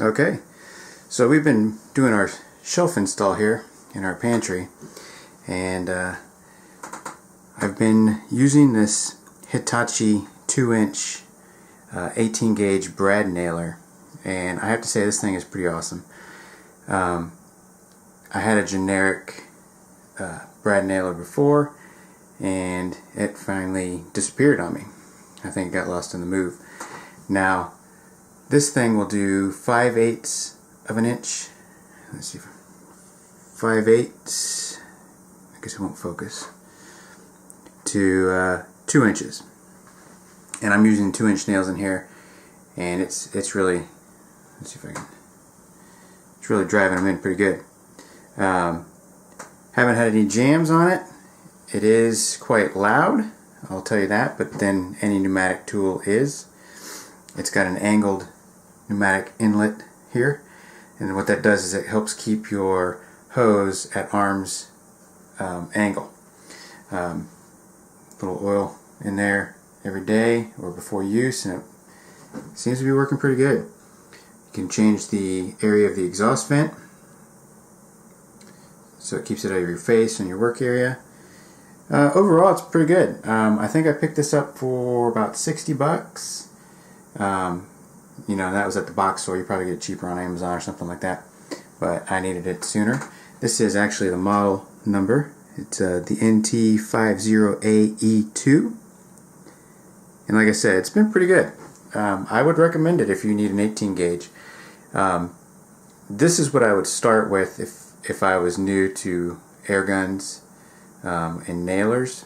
Okay, so we've been doing our shelf install here in our pantry, and I've been using this Hitachi 2-inch 18 gauge brad nailer, and I have to say this thing is pretty awesome. I had a generic brad nailer before, and it finally disappeared on me. I think it got lost in the move. Now this thing will do 5/8 of an inch. Let's see, 5/8. I guess it won't focus. To 2 inches, and I'm using 2-inch nails in here, and it's really, let's see if I can. It's really driving them in pretty good. Haven't had any jams on it. It is quite loud, I'll tell you that, but then any pneumatic tool is. It's got an angled pneumatic inlet here, and what that does is it helps keep your hose at arm's angle. Little oil in there every day or before use, and it seems to be working pretty good. You can change the area of the exhaust vent so it keeps it out of your face and your work area. Overall, it's pretty good. I think I picked this up for about 60 bucks. You know, that was at the box store. You probably get it cheaper on Amazon or something like that, but I needed it sooner. This is actually the model number. It's the NT 50AE2, and like I said, it's been pretty good. I would recommend it if you need an 18 gauge. This is what I would start with if I was new to air guns and nailers.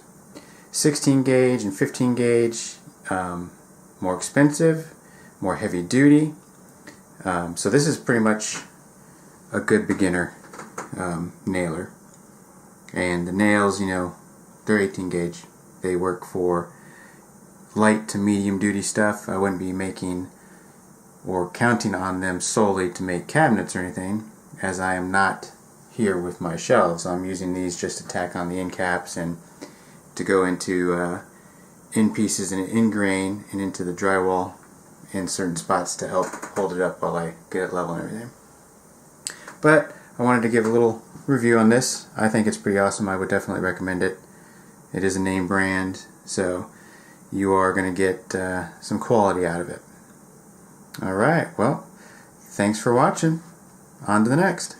16 gauge and 15 gauge, more expensive, more heavy duty. So this is pretty much a good beginner nailer. And the nails, you know, they're 18 gauge. They work for light to medium duty stuff. I wouldn't be making or counting on them solely to make cabinets or anything, as I am not here with my shelves. I'm using these just to tack on the end caps and to go into end pieces and end grain and into the drywall in certain spots to help hold it up while I get it level and everything. But I wanted to give a little review on this. I think it's pretty awesome. I would definitely recommend it. It is a name brand, so you are going to get some quality out of it. Alright, well, thanks for watching. On to the next.